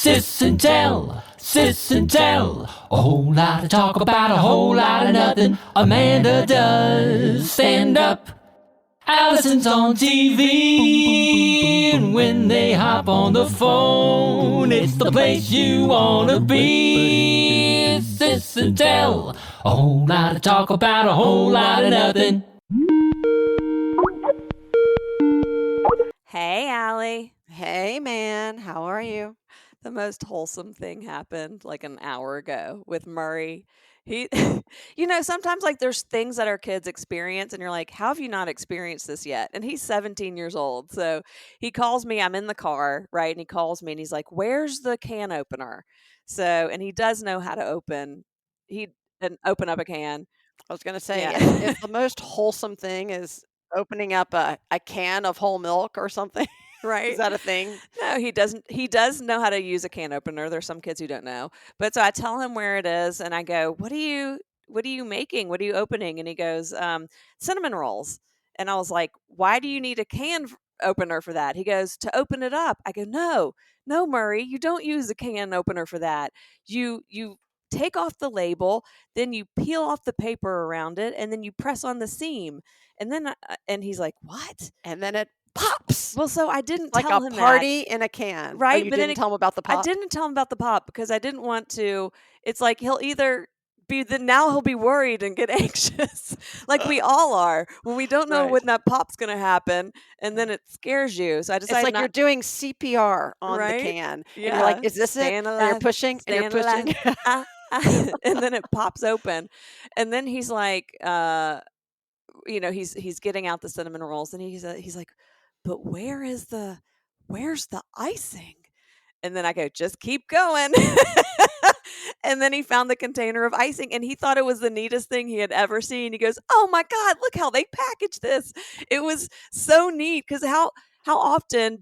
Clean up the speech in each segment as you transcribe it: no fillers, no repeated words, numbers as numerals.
Sis and Tell, Sis and Tell. A whole lot of talk about a whole lot of nothing. Amanda does stand up. Allison's on TV. And when they hop on the phone, it's the place you want to be. Sis and Tell. A whole lot of talk about a whole lot of nothing. Hey, Allie. Hey, man. How are you? The most wholesome thing happened like an hour ago with Murray. He, sometimes like there's things that our kids experience and you're like, how have you not experienced this yet? And he's 17 years old. So he calls me, I'm in the car, right? And he calls me and he's like, where's the can opener? So, and he does know how to open up a can. I was going to say, Yeah. if the most wholesome thing is opening up a can of whole milk or something, Right. is that a thing? No, he doesn't. He does know how to use a can opener. There's some kids who don't know. But so I tell him where it is and I go, what are you making? What are you opening? And he goes, cinnamon rolls. And I was like, why do you need a can opener for that? He goes, to open it up. I go, no, Murray, you don't use a can opener for that. You take off the label, then you peel off the paper around it, and then you press on the seam. And then, and he's like, what? And then it pops. Well, so I didn't Like tell a him party in a can. Right, Oh, you but then didn't tell him about the I pop? didn't tell him about the pop because I didn't want to. It's like he'll either now he'll be worried and get anxious, like we all are when we don't know Right. when that pop's going to happen, and then it scares you. So I It's decided like not. you're doing CPR on Right? the can. Yeah. And you're like, is this it? Staying And you're alive, pushing and you're staying pushing. alive. And then it pops open, and then he's like, he's getting out the cinnamon rolls, and he's like, but where's the icing? And then I go, just keep going. And then he found the container of icing and he thought it was the neatest thing he had ever seen. He goes, oh my God, look how they packaged this. It was so neat. Because how often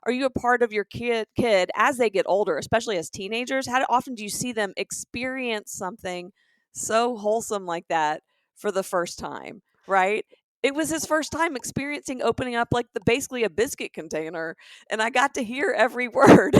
are you a part of your kid as they get older, especially as teenagers? How often do you see them experience something so wholesome like that for the first time, right? It was his first time experiencing opening up like basically a biscuit container, and I got to hear every word.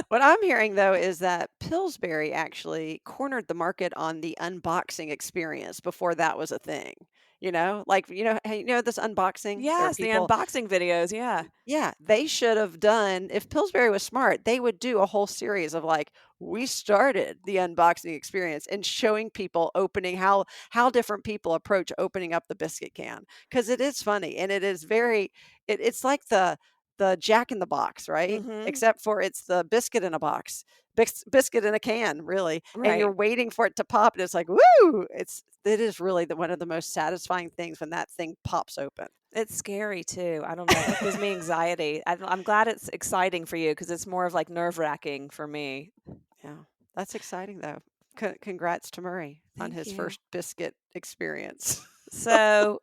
What I'm hearing, though, is that Pillsbury actually cornered the market on the unboxing experience before that was a thing. Like, hey, this unboxing? There are Yes, the people. unboxing videos, yeah. Yeah, they should have done, if Pillsbury was smart, they would do a whole series of like, we started the unboxing experience and showing people opening how different people approach opening up the biscuit can. Because it is funny and it is it's like the Jack in the Box, right? Mhm. Except for it's the biscuit in a box, biscuit in a can, really. And you're Right. waiting for it to pop, and it's like, woo! It is really one of the most satisfying things when that thing pops open. It's scary too. I don't know. It gives me anxiety. I'm glad it's exciting for you because it's more of like nerve-wracking for me. Yeah, that's exciting though. Congrats to Murray on Thank his you. first biscuit experience. So,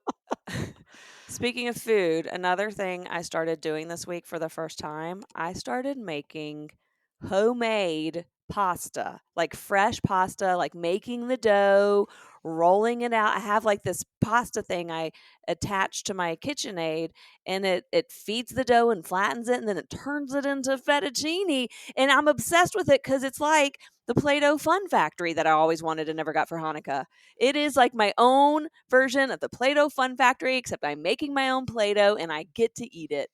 speaking of food, another thing I started doing this week for the first time, I started making homemade pasta, like fresh pasta, like making the dough, rolling it out. I have like this pasta thing I attach to my KitchenAid, and it feeds the dough and flattens it, and then it turns it into fettuccine. And I'm obsessed with it because it's like the Play-Doh Fun Factory that I always wanted and never got for Hanukkah. It is like my own version of the Play-Doh Fun Factory, except I'm making my own Play-Doh and I get to eat it.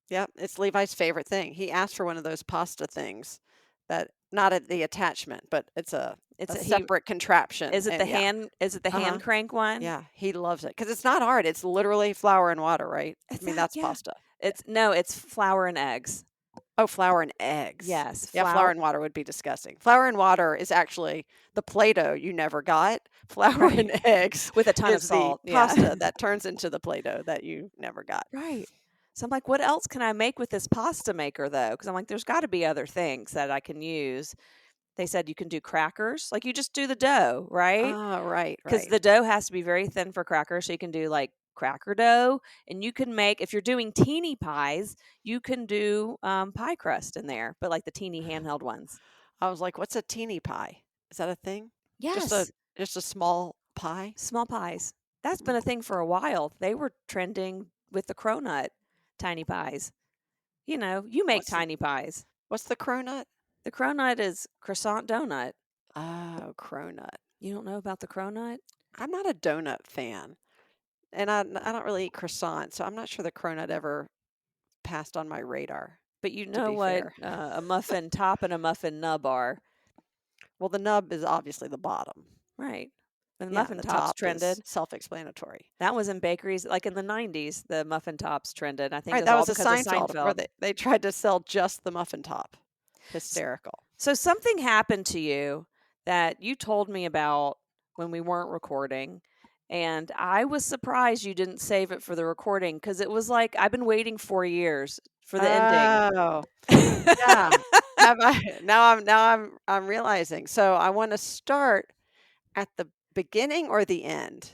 Yep, it's Levi's favorite thing. He asked for one of those pasta things that not at the attachment, but it's a separate contraption. Is it the yeah. hand crank one? Yeah, he loves it because it's not hard. It's literally flour and water, right? That's yeah. pasta. It's flour and eggs. Oh, flour and eggs. Yes. Yeah, flour and water would be disgusting. Flour and water is actually the Play-Doh you never got. Flour and eggs with a ton of is salt. the pasta that turns into the Play-Doh that you never got. Right. So I'm like, what else can I make with this pasta maker though? Because I'm like, there's got to be other things that I can use. They said you can do crackers. Like you just do the dough, right? Oh, right. Because the dough has to be very thin for crackers. So you can do like cracker dough, and you can make, if you're doing teeny pies, you can do pie crust in there, but like the teeny handheld ones. I was like, what's a teeny pie? Is that a thing? Yes. Just a small pie? Small pies. That's been a thing for a while. They were trending with the cronut tiny pies. You make tiny pies. What's the cronut? The cronut is croissant donut. Oh, cronut. You don't know about the cronut? I'm not a donut fan, and I don't really eat croissant, so I'm not sure the cronut ever passed on my radar, But you to know be what fair. a muffin top and a muffin nub are, Well, the nub is obviously the bottom. right? And the Yeah, muffin the tops top trended. is self-explanatory. That was in bakeries, like in the 90s, the muffin tops trended. I think Right, it was that all was a because of Seinfeld where Seinfeld. they tried to sell just the muffin top. Hysterical. So something happened to you that you told me about when we weren't recording. And I was surprised you didn't save it for the recording because it was like I've been waiting 4 years for the ending. Oh, yeah. Have I now I'm realizing. So I want to start at the beginning or the end.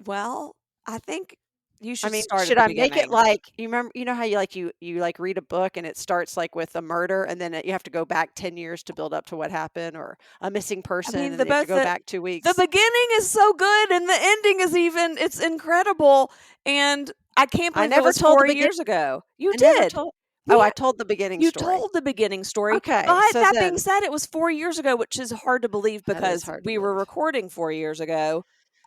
Well, I think you I should mean, start at should the I make it beginning. like you remember? You know how you like read a book and it starts like with a murder, and then you have to go back 10 years to build up to what happened, or a missing I person, mean, and then you have to go back 2 the weeks. beginning is so good and the ending is even it's incredible. And I can't I believe it never was told the 4 beginning. years ago. You I never did. told. We Oh, ha- I told the beginning You story. told the beginning story. Okay, But so that being then said, it was 4 years ago, which is hard to believe that is because hard to we were believe. recording 4 years ago.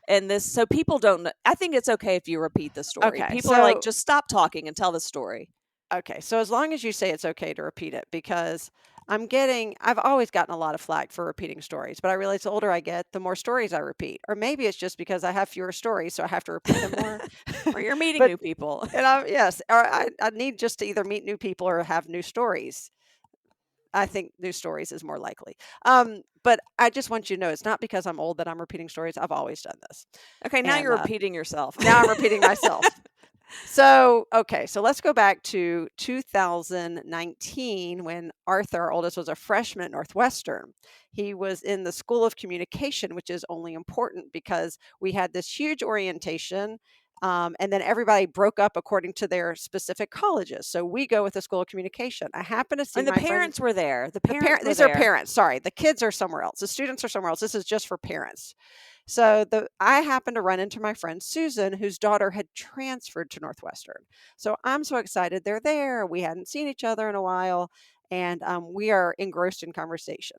And this, so people don't know. I think it's okay if you repeat the story. Okay, People are like, so just stop talking and tell the story. Okay, so as long as you say it's okay to repeat it, because I've always gotten a lot of flack for repeating stories, but I realize the older I get, the more stories I repeat. Or maybe it's just because I have fewer stories, so I have to repeat them more. Or you're meeting But, new people. yes, or I need just to either meet new people or have new stories. I think new stories is more likely. But I just want you to know it's not because I'm old that I'm repeating stories. I've always done this. Okay, now And you're repeating yourself. now I'm repeating myself. So, okay, so let's go back to 2019 when Arthur, our oldest, was a freshman at Northwestern. He was in the School of Communication, which is only important because we had this huge orientation. And then everybody broke up according to their specific colleges. So we go with the School of Communication. I happen to see And the my friend. parents were there. The parents were These are there. parents. Sorry, the kids are somewhere else. The students are somewhere else. This is just for parents. So I happened to run into my friend Susan, whose daughter had transferred to Northwestern. So I'm so excited they're there. We hadn't seen each other in a while, and we are engrossed in conversation.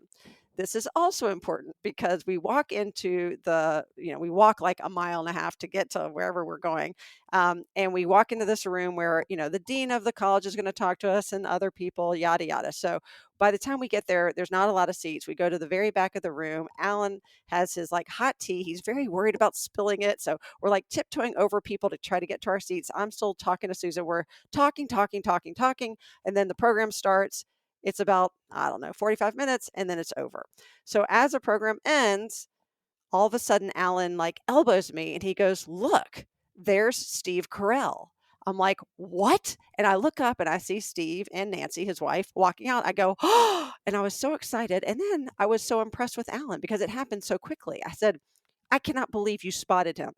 This is also important because we walk we walk like a mile and a half to get to wherever we're going. And we walk into this room where, the dean of the college is going to talk to us and other people, yada, yada. So by the time we get there, there's not a lot of seats. We go to the very back of the room. Alan has his like hot tea. He's very worried about spilling it. So we're like tiptoeing over people to try to get to our seats. I'm still talking to Susan. We're talking. And then the program starts. It's about, I don't know, 45 minutes and then it's over. So as the program ends, all of a sudden Alan like elbows me and he goes, "Look, there's Steve Carell." I'm like, "What?" And I look up and I see Steve and Nancy, his wife, walking out. I go, "Oh," and I was so excited. And then I was so impressed with Alan because it happened so quickly. I said, "I cannot believe you spotted him.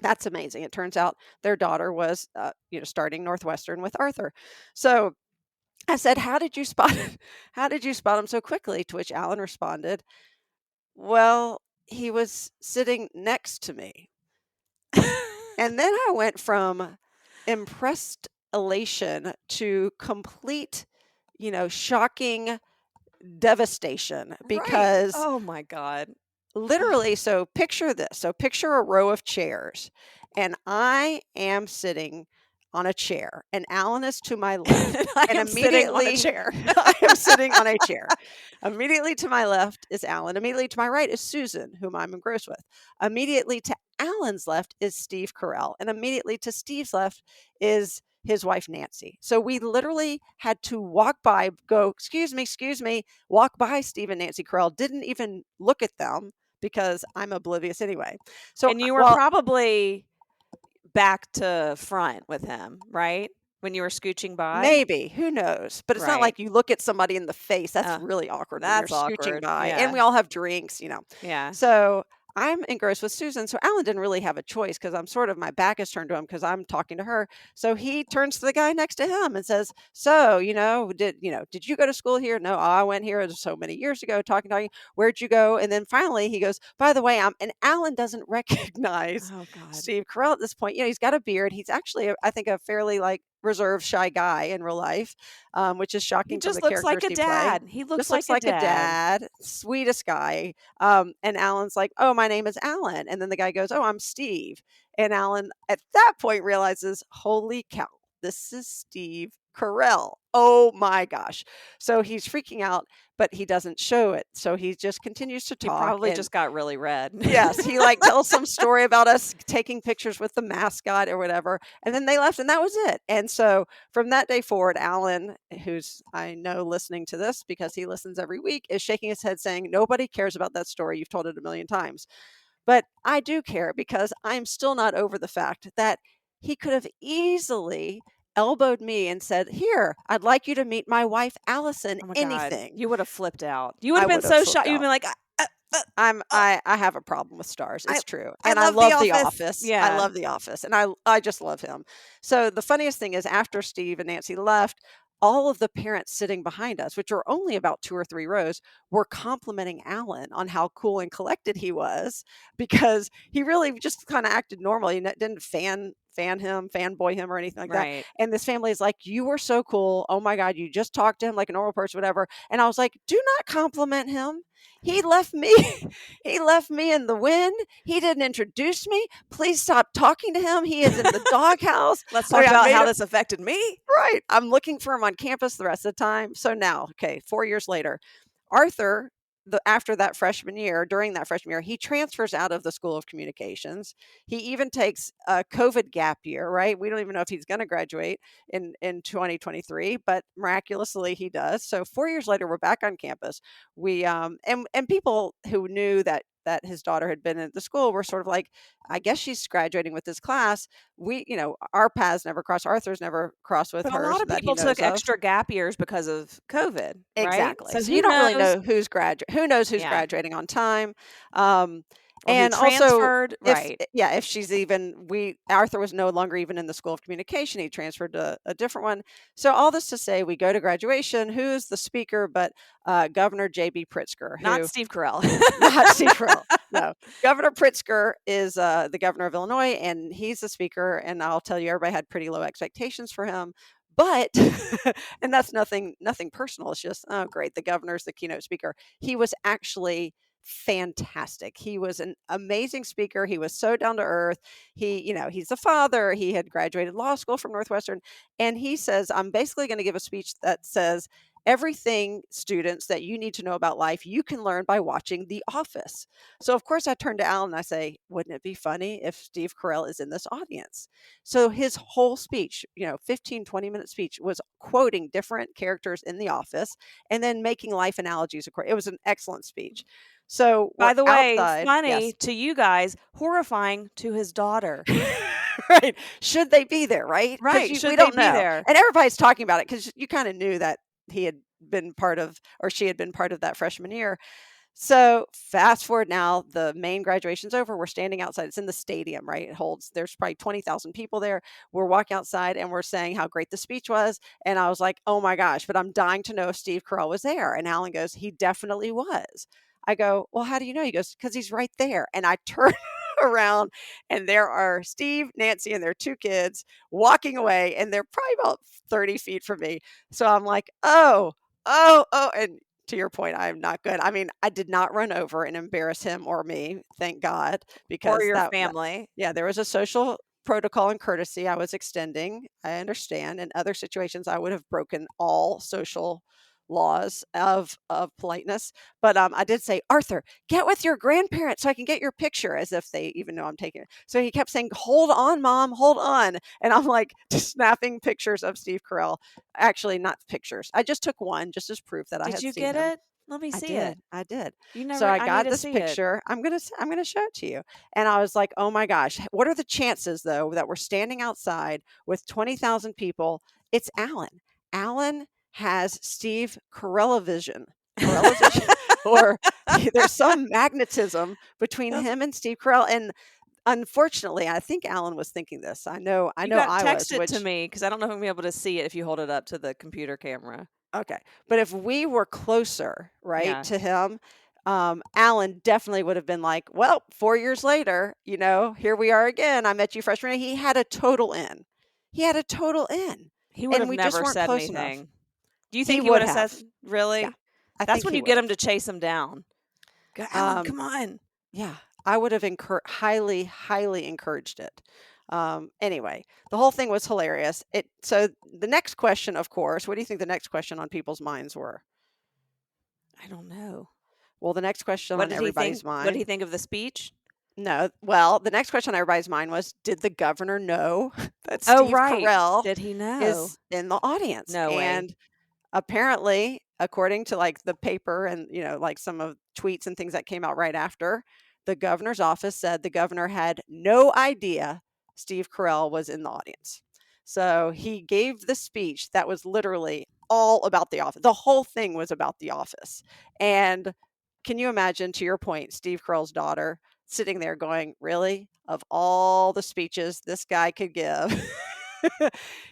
That's amazing." It turns out their daughter was, starting Northwestern with Arthur. So I said, "How did you spot him? How did you spot him so quickly?" To which Alan responded, "Well, he was sitting next to me." And then I went from impressed elation to complete, shocking devastation Right. because Oh my God. literally, so picture this. So picture a row of chairs, and I am sitting on a chair, and Alan is to my left. And I And am sitting on a immediately, chair. I am sitting on a chair. Immediately to my left is Alan. Immediately to my right is Susan, whom I'm engrossed with. Immediately to Alan's left is Steve Carell. And immediately to Steve's left is his wife, Nancy. So we literally had to walk by, go, excuse me, walk by Steve and Nancy Carell, didn't even look at them because I'm oblivious anyway. So, And you were probably back to front with him, right? When you were scooching by? maybe, who knows? But it's not Right. like you look at somebody in the face. That's Oh, really awkward when that's you're scooching awkward. by. Yeah. And we all have drinks, Yeah. So I'm engrossed with Susan. So Alan didn't really have a choice because my back is turned to him because I'm talking to her. So he turns to the guy next to him and says, "So, did you go to school here?" "No, I went here so many years ago, talking. Where'd you go?" And then finally he goes, "By the way, and Alan doesn't recognize Oh God. Steve Carell at this point. He's got a beard. He's actually, I think, a fairly like reserved, shy guy in real life, which is He shocking from just the looks like characters a he play. dad. He looks Just looks like a dad, sweetest guy. And Alan's like, "Oh, my name is Alan." And then the guy goes, "Oh, I'm Steve." And Alan at that point realizes, holy cow, this is Steve Carell. Oh my gosh. So he's freaking out, but he doesn't show it. So he just continues to He talk. probably and just got really red. yes, he like tells some story about us taking pictures with the mascot or whatever. And then they left and that was it. And so from that day forward, Alan, who's I know listening to this because he listens every week, is shaking his head saying, nobody cares about that story. You've told it a million times. But I do care because I'm still not over the fact that he could have easily elbowed me and said, "Here, I'd like you to meet my wife, Alison." Oh my God. Anything. You would have flipped out. You would I have been would have so flipped shocked. You'd out. been like, I have a problem with stars. It's true. I And I love The love The Office. Office. I Yeah. love The Office. And I just love him. So the funniest thing is after Steve and Nancy left, all of the parents sitting behind us, which were only about 2 or 3 rows, were complimenting Alan on how cool and collected he was because he really just kind of acted normal. He didn't fanboy him or anything like that. Right. And this family is like, "You were so cool. Oh my God, you just talked to him like a normal person, whatever." And I was like, "Do not compliment him. He left me he left me in the wind. He didn't introduce me. Please stop talking to him. He is in the doghouse." Let's I talk about made how him- this affected me. Right. I'm looking for him on campus the rest of the time. So now, okay, 4 years later, Arthur, after that freshman year, during that freshman year, he transfers out of the School of Communications. He even takes a COVID gap year, right? We don't even know if he's going to graduate in 2023, but miraculously he does. So 4 years later, we're back on campus. We and people who knew that his daughter had been at the school were sort of like, I guess she's graduating with this class. We, our paths never crossed. Arthur's never crossed with But a hers lot of that he people knows took of. extra gap years because of COVID, right? Exactly. So who you don't really knows? know who's who knows who's Yeah. graduating on time. Or who And also, transferred, right. if she's Arthur was no longer even in the School of Communication. He transferred to a different one. So all this to say, we go to graduation. Who's the speaker but Governor J.B. Pritzker? Not Steve Carell. Not Steve Carell. No. Governor Pritzker is the governor of Illinois, and he's the speaker. And I'll tell you, everybody had pretty low expectations for him. But, and that's nothing personal. It's just, oh, great. The governor's the keynote speaker. He was actually fantastic. He was an amazing speaker. He was so down to earth. He's a father. He had graduated law school from Northwestern. And he says, I'm basically going to give a speech that says, everything, students, that you need to know about life, you can learn by watching The Office. So, of course, I turn to Alan and I say, wouldn't it be funny if Steve Carell is in this audience? So his whole speech, 15, 20-minute speech, was quoting different characters in The Office and then making life analogies. It was an excellent speech. So, By the way, outside, funny yes. to you guys, horrifying to his daughter. Right. Should they be there, right? 'Cause Right. we Should don't they be know. there? And everybody's talking about it because you kind of knew that he had been part of, or she had been part of that freshman year. So fast forward now, the main graduation's over. We're standing outside. It's in the stadium, right? There's probably 20,000 people there. We're walking outside and we're saying how great the speech was. And I was like, oh my gosh, but I'm dying to know if Steve Carell was there. And Alan goes, he definitely was. I go, well, how do you know? He goes, because he's right there. And I turn around and there are Steve, Nancy, and their 2 kids walking away. And they're probably about 30 feet from me. So I'm like, oh. And to your point, I am not good. I mean, I did not run over and embarrass him or me, thank God, because Or your family. there was a social protocol and courtesy I was extending. I understand. In other situations, I would have broken all social laws of politeness. But I did say, Arthur, get with your grandparents so I can get your picture, as if they even know I'm taking it. So he kept saying, hold on, Mom, hold on. And I'm like snapping pictures of Steve Carell. Actually, not pictures. I just took one just as proof that I had Did you seen get him. it? Let me I see did. it. I did. You never. So I need got to this see it. picture. I'm gonna show it to you. And I was like, oh my gosh, what are the chances though that we're standing outside with 20,000 people? It's Alan. Alan has Steve Carell vision. Or there's some magnetism between him and Steve Carell. And unfortunately, I think Alan was thinking this. I know I Text was. it to me because I don't know if I'm gonna be able to see it if you hold it up to the computer camera. Okay. But if we were closer, right, Yeah. to him, Alan definitely would have been like, well, 4 years later, here we are again. I met you freshman year. He had a total in. He had a total in. He would And have we just never weren't said close enough. anything. Do you He think he would would have said, have. really? Yeah. I That's think when he you get would him have. to chase him down. Go, Alan, Um, come on. yeah, I would have highly, highly encouraged it. Anyway, the whole thing was hilarious. So the next question, of course, what do you think the next question on people's minds were? I don't know. Well, the next question What on did he think? everybody's What did he mind. think of the speech? No, well, the next question on everybody's mind was, did the governor know that Oh, Steve right. Carell Did he know? is in the audience? No way. And apparently, according to like the paper and, like some of tweets and things that came out right after, the governor's office said the governor had no idea Steve Carell was in the audience. So he gave the speech that was literally all about the office. The whole thing was about the office. And can you imagine, to your point, Steve Carell's daughter sitting there going, really? Of all the speeches this guy could give,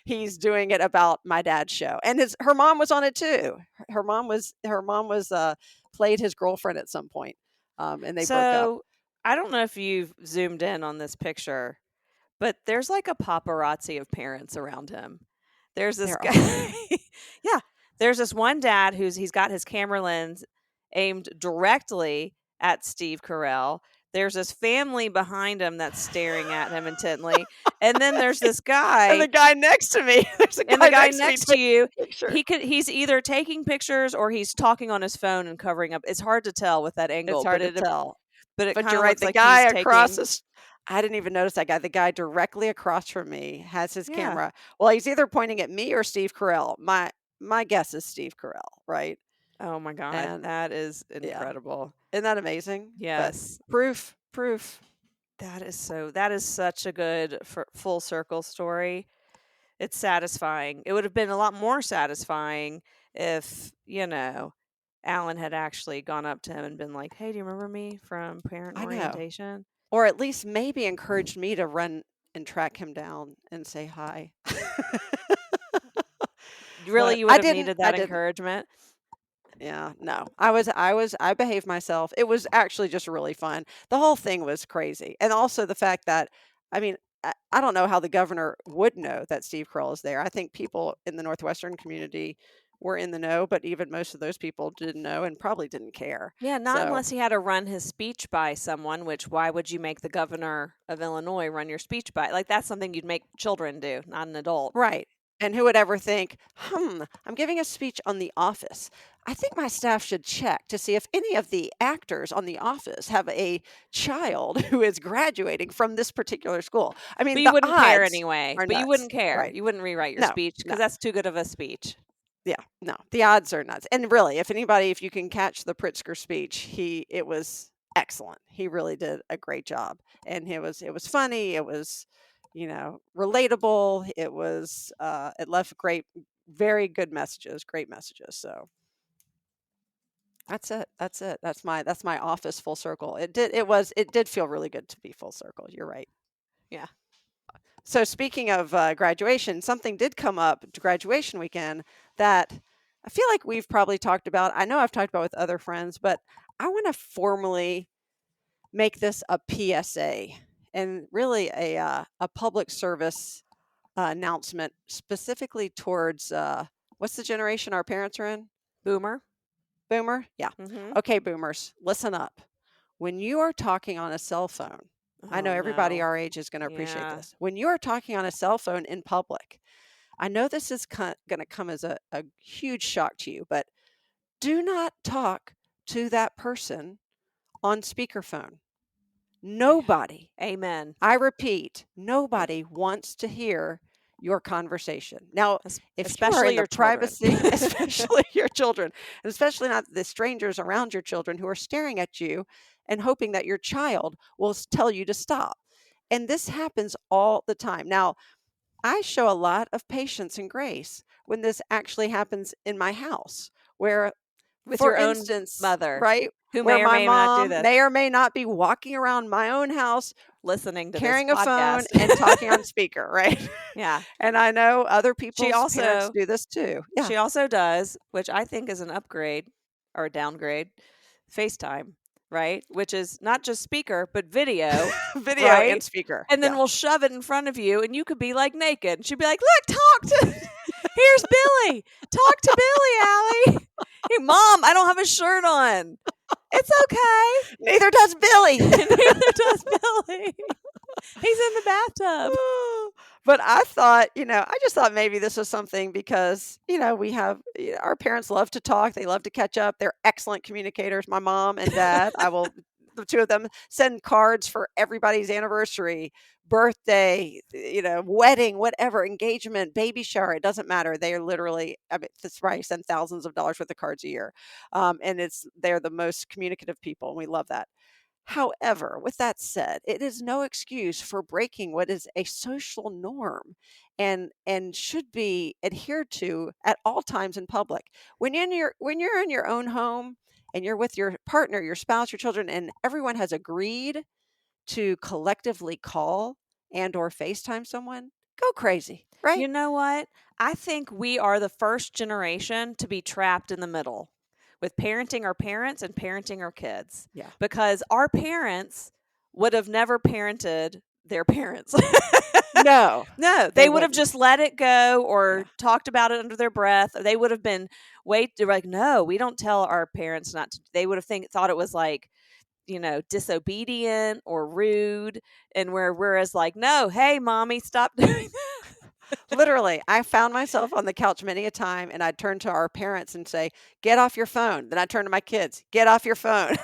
he's doing it about my dad's show. And her mom was on it too. Her mom was played his girlfriend at some point. And they broke up. So I don't know if you've zoomed in on this picture, but there's like a paparazzi of parents around him. There's this There guy. Yeah. There's this one dad he's got his camera lens aimed directly at Steve Carell. There's this family behind him that's staring at him intently. And then there's this guy. And the guy next to me. There's a And the guy guy next to you, picture. he's either taking pictures or he's talking on his phone and covering up. It's hard to tell with that angle. It's hard but to tell. But it But kind you're of right. looks The like guy he's across taking. I didn't even notice that guy. The guy directly across from me has his Yeah. camera. Well, he's either pointing at me or Steve Carell. My guess is Steve Carell, right? Oh my God, And that is yeah. incredible. Isn't that amazing? Yes. But proof. That is such a good full circle story. It's satisfying. It would have been a lot more satisfying if, Alan had actually gone up to him and been like, "Hey, do you remember me from parent I know. orientation?" Or at least maybe encouraged me to run and track him down and say hi. Really, But you would I have didn't. needed I that didn't. encouragement? Yeah, no. I behaved myself. It was actually just really fun. The whole thing was crazy. And also the fact that, I mean, I don't know how the governor would know that Steve Carell is there. I think people in the Northwestern community were in the know, but even most of those people didn't know and probably didn't care. Yeah, not So, unless he had to run his speech by someone, which why would you make the governor of Illinois run your speech by? Like, that's something you'd make children do, not an adult. right. And who would ever think, I'm giving a speech on The Office. I think my staff should check to see if any of the actors on The Office have a child who is graduating from this particular school. I mean, But you the wouldn't care odds anyway. are But you nuts, wouldn't care. right? You wouldn't rewrite your No, speech because no. that's too good of a speech. Yeah, no, the odds are nuts. And really, if you can catch the Pritzker speech, it was excellent. He really did a great job. And it was funny. It was, relatable. It left very good messages, great messages. So that's it. That's my Office full circle. It did feel really good to be full circle. You're right. Yeah. So speaking of graduation, something did come up to graduation weekend that I feel like we've probably talked about. I know I've talked about with other friends, but I want to formally make this a PSA and really a public service announcement specifically towards what's the generation our parents are in? Boomer. Boomer? Yeah. Mm-hmm. Okay, boomers, listen up. When you are talking on a cell phone, I know everybody our age is going to appreciate this. When you are talking on a cell phone in public, I know this is going to come as a huge shock to you, but do not talk to that person on speakerphone. Nobody, Amen. I repeat, nobody wants to hear your conversation. Now, if you are in the privacy, especially your children, and especially not the strangers around your children who are staring at you and hoping that your child will tell you to stop. And this happens all the time. Now, I show a lot of patience and grace when this actually happens in my house, where, with for your own instance, mother, right, who where may or my may not do mom this, may or may not be walking around my own house, listening to carrying this a phone podcast. and talking on speaker, right? Yeah. And I know other people's also parents do this too. Yeah. She also does, which I think is an upgrade or a downgrade, FaceTime. right? Which is not just speaker, but video. Video right? and speaker. And then Yeah. we'll shove it in front of you, and you could be like naked. And she'd be like, "Look, talk to. Here's Billy. Talk to Billy, Allie. Hey, Mom, I don't have a shirt on. It's okay. Neither does Billy. Neither does Billy. He's in the bathtub." But I thought, I just thought maybe this was something because, we have, our parents love to talk. They love to catch up. They're excellent communicators. My mom and dad, the two of them send cards for everybody's anniversary, birthday, wedding, whatever, engagement, baby shower. It doesn't matter. They are literally, that's right, send thousands of dollars worth of cards a year. And they're the most communicative people. And we love that. However, with that said, it is no excuse for breaking what is a social norm and should be adhered to at all times in public. When you're in your own home and you're with your partner, your spouse, your children, and everyone has agreed to collectively call and or FaceTime someone, go crazy, right? You know what? I think we are the first generation to be trapped in the middle with parenting our parents and parenting our kids. Yeah. Because our parents would have never parented their parents. No. No, they would have just let it go or talked about it under their breath. Or they would have been they're like, no, we don't tell our parents not to. They would have thought it was like, disobedient or rude. And whereas like, no, hey, mommy, stop doing that. Literally, I found myself on the couch many a time, and I'd turn to our parents and say, "Get off your phone." Then I'd turn to my kids, "Get off your phone."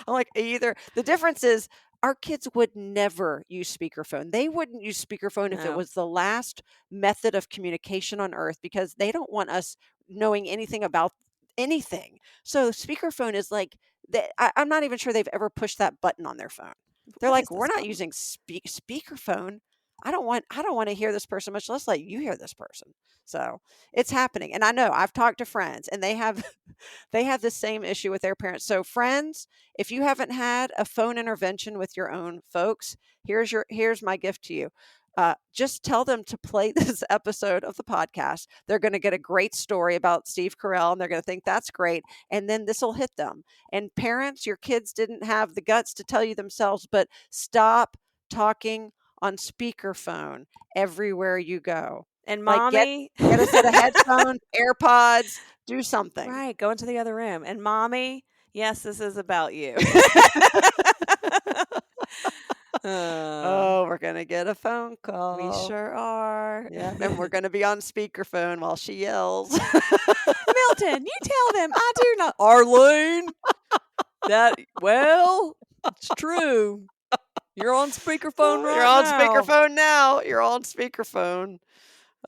I'm like, the difference is our kids would never use speakerphone. They wouldn't use speakerphone if it No. was the last method of communication on earth because they don't want us knowing anything about anything. So speakerphone is like, I'm not even sure they've ever pushed that button on their phone. They're What like, is this "We're not button?" using speakerphone. I don't want to hear this person, much less let you hear this person." So it's happening. And I know I've talked to friends and they have the same issue with their parents. So friends, if you haven't had a phone intervention with your own folks, here's my gift to you. Just tell them to play this episode of the podcast. They're going to get a great story about Steve Carell and they're going to think that's great. And then this will hit them. And parents, your kids didn't have the guts to tell you themselves, but stop talking on speakerphone everywhere you go. And Like mommy, get a set of headphones, AirPods, do something. right, go into the other room. And mommy, yes, this is about you. Oh, we're gonna get a phone call. We sure are. Yeah, and we're gonna be on speakerphone while she yells. Milton, you tell them I do not. Arlene, it's true. You're on speakerphone right now. You're on speakerphone now. You're on speakerphone.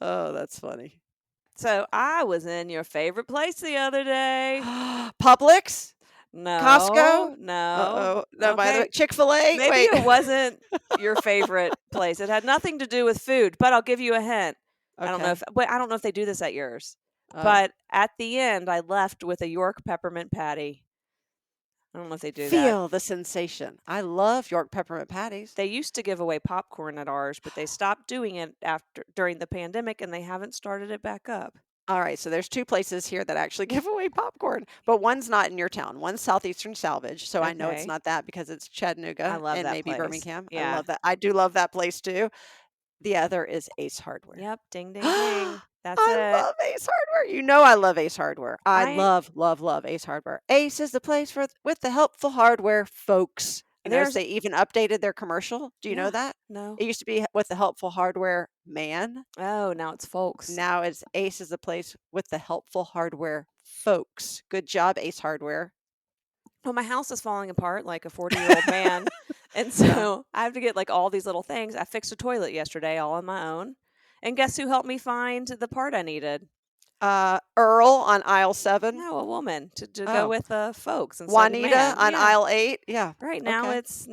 Oh, that's funny. So I was in your favorite place the other day. Publix? No. Costco? No. Uh-oh. No, by the Okay. way, Chick-fil-A? Maybe Wait. it wasn't your favorite place. It had nothing to do with food, but I'll give you a hint. I don't know if they do this at yours. But at the end, I left with a York peppermint patty. I don't know if they do that. Feel the sensation. I love York peppermint patties. They used to give away popcorn at ours, but they stopped doing it during the pandemic, and they haven't started it back up. All right, so there's two places here that actually give away popcorn, but one's not in your town. One's Southeastern Salvage, so I know it's Okay. not that because it's Chattanooga I love and that maybe place. Birmingham. I Yeah. love that. I do love that place too. The other is Ace Hardware. Yep. Ding, ding, ding. That's I it. love Ace Hardware. You know I love Ace Hardware. I I- love, love, love Ace Hardware. Ace is the place with the helpful hardware, folks. You notice they even updated their commercial. Do you know Yeah. that? No. It used to be with the helpful hardware man. Oh, now it's folks. Now it's Ace is the place with the helpful hardware, folks. Good job, Ace Hardware. Well, my house is falling apart like a 40-year-old man. And so I have to get like all these little things. I fixed a toilet yesterday all on my own. And guess who helped me find the part I needed? Earl on aisle 7. No, a woman to Oh. go with folks. Instead of Juanita man. on Yeah. aisle 8. Yeah. Right now, Okay. it's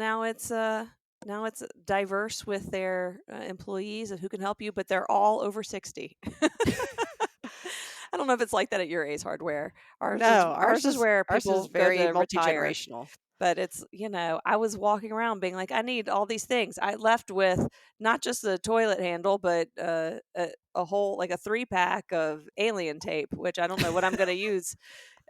diverse with their employees and who can help you, but they're all over 60. I don't know if it's like that at your Ace Hardware. Ours is where people is very go to retire. multi-generational. But it's, I was walking around being like, I need all these things. I left with not just the toilet handle, but a whole, like a 3-pack of alien tape, which I don't know what I'm going to use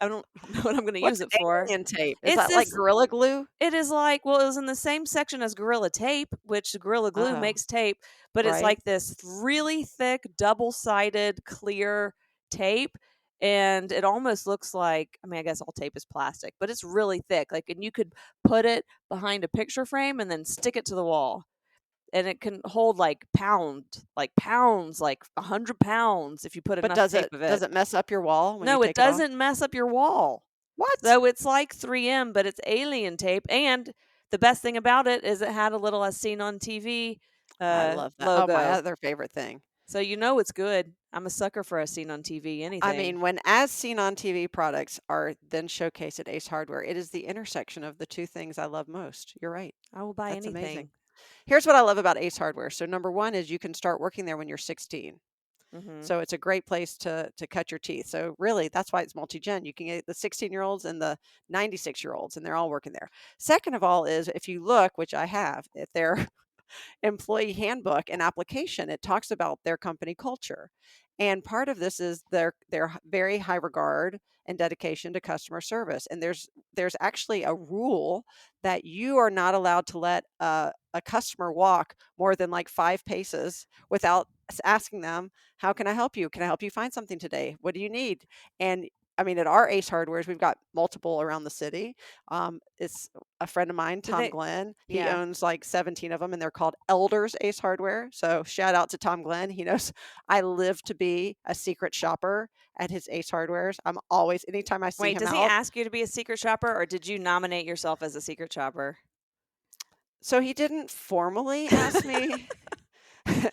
I don't know what I'm going to What's use it for. alien tape? Is It's that like this. Gorilla Glue? It is like, well, it was in the same section as Gorilla Tape, which Gorilla Glue Oh, makes tape, but it's right. like this really thick, double-sided, clear tape. And it almost looks like, I mean, I guess all tape is plastic, but it's really thick. Like, and you could put it behind a picture frame and then stick it to the wall. And it can hold like pounds, like 100 pounds if you put But enough tape of does it. it mess up your wall when you No, it take it off? doesn't mess up your wall. What? So it's like 3M, but it's alien tape. And the best thing about it is it had a little As Seen on TV I love that. Oh, my logo. other favorite thing. So you know it's good. I'm a sucker for As Seen on TV, I anything. mean, when As Seen on TV products are then showcased at Ace Hardware, it is the intersection of the two things I love most. You're right. I will buy That's anything. amazing. Here's what I love about Ace Hardware. So number one is you can start working there when you're 16. Mhm. So it's a great place to cut your teeth. So really, that's why it's multi-gen. You can get the 16-year-olds and the 96-year-olds, and they're all working there. Second of all is if you look, which I have, at their employee handbook and application, it talks about their company culture. And part of this is their very high regard and dedication to customer service. And there's actually a rule that you are not allowed to let a customer walk more than like 5 paces without asking them, how can I help you? Can I help you find something today? What do you need? And I mean, at our Ace Hardwares, we've got multiple around the city. It's a friend of mine, Do Tom they- Glenn. He Yeah. owns like 17 of them, and they're called Elders Ace Hardware. So shout out to Tom Glenn. He knows I live to be a secret shopper at his Ace Hardwares. I'm always, anytime I see Wait, him does he out. ask you to be a secret shopper, or did you nominate yourself as a secret shopper? So he didn't formally ask me,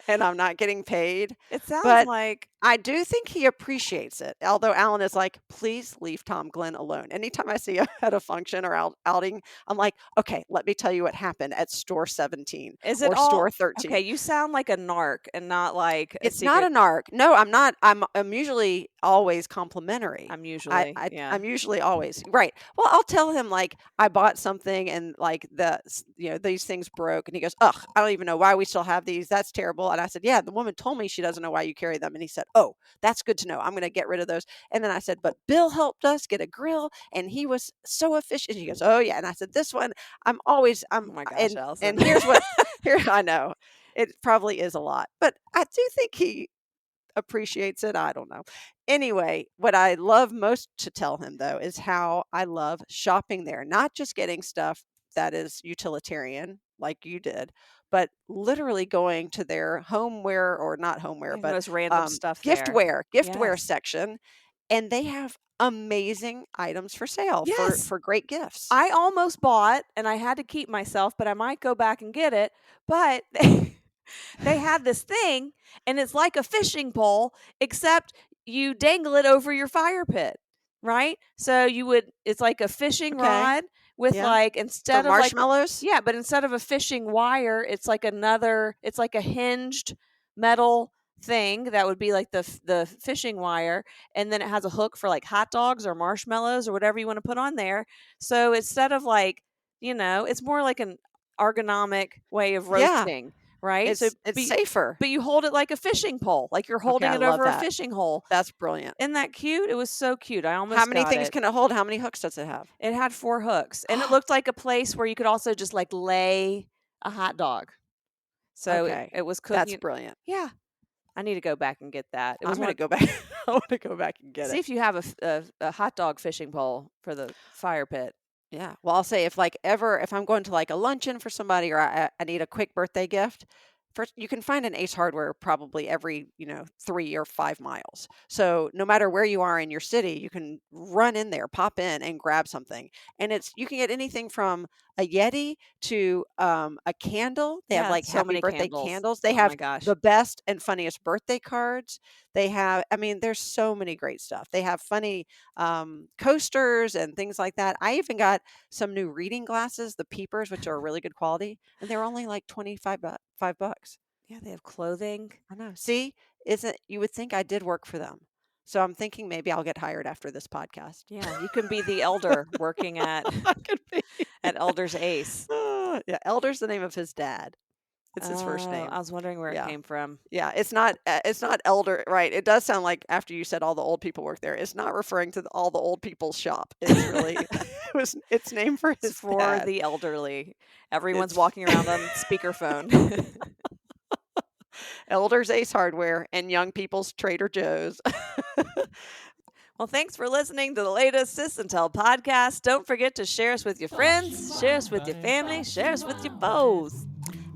and I'm not getting paid. It sounds But like I do think he appreciates it. Although Alan is like, please leave Tom Glenn alone. Anytime I see him at a function or outing, I'm like, okay, let me tell you what happened at store 17 is it or all store 13. okay? You sound like a narc and not like a It's not a secret. narc. No, I'm not. I'm usually always complimentary. I'm usually, yeah. I'm usually always right. Well, I'll tell him like I bought something and like these things broke, and he goes, ugh, I don't even know why we still have these. That's terrible. And I said, yeah, the woman told me she doesn't know why you carry them. And he said, oh, that's good to know. I'm going to get rid of those. And then I said, but Bill helped us get a grill, and he was so efficient. He goes, oh yeah. And I said, this one, I'm Oh my gosh, Alison. and here's what here I know. It probably is a lot, but I do think he appreciates it. I don't know. Anyway, what I love most to tell him though is how I love shopping there, not just getting stuff that is utilitarian like you did, but literally going to their homeware, or not homeware, The but most random stuff there. giftware Yes. section, and they have amazing items for sale Yes. for great gifts. I almost bought, and I had to keep myself, but I might go back and get it. But they had this thing, and it's like a fishing pole, except you dangle it over your fire pit, right? So it's like a fishing Okay. rod with Yeah. like, For instead of like, marshmallows? yeah, but instead of a fishing wire, it's like it's like a hinged metal thing that would be like the fishing wire, and then it has a hook for like hot dogs or marshmallows or whatever you want to put on there. So instead of like, it's more like an ergonomic way of Yeah. roasting, right? So It's safer. but you hold it like a fishing pole, like you're holding I it love over that. a fishing hole. That's brilliant. Isn't that cute? It was so cute. I almost How many got things it. can it hold? How many hooks does it have? It had 4 hooks, and it looked like a place where you could also just like lay a hot dog. So Okay. it was That's cooking. brilliant. Yeah, I need to go back and get that. It was I'm going to one. go back. I want to go back and get See it. if you have a hot dog fishing pole for the fire pit. Yeah. Well, I'll say if I'm going to like a luncheon for somebody, or I need a quick birthday gift, first you can find an Ace Hardware probably every 3 or 5 miles. So no matter where you are in your city, you can run in there, pop in, and grab something. And you can get anything from a Yeti to a candle. They have Yeah, like so happy many birthday candles. candles. They Oh my have gosh. the best and funniest birthday cards. They have, I mean, there's so many great stuff. They have funny coasters and things like that. I even got some new reading glasses, the Peepers, which are really good quality, and they're only like $5. Yeah, they have clothing. I know. See, you would think I did work for them. So I'm thinking maybe I'll get hired after this podcast. Yeah, you can be the elder working at I could be. at Elder's Ace. Yeah, Elder's the name of his dad. It's his first name. I was wondering where Yeah. it came from. Yeah, it's not elder, right? It does sound like after you said all the old people work there. It's not referring to all the old people's shop. It's really it's named for It's his for dad. the elderly. Everyone's It's walking around on speakerphone. Elders Ace Hardware and Young People's Trader Joe's. Well, thanks for listening to the latest Sis Tell podcast. Don't forget to share us with your friends, share us with your family, share us with your foes.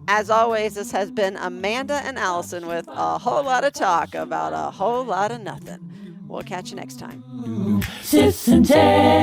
As always, this has been Amanda and Allison with a whole lot of talk about a whole lot of nothing. We'll catch you next time. Sis and Tell.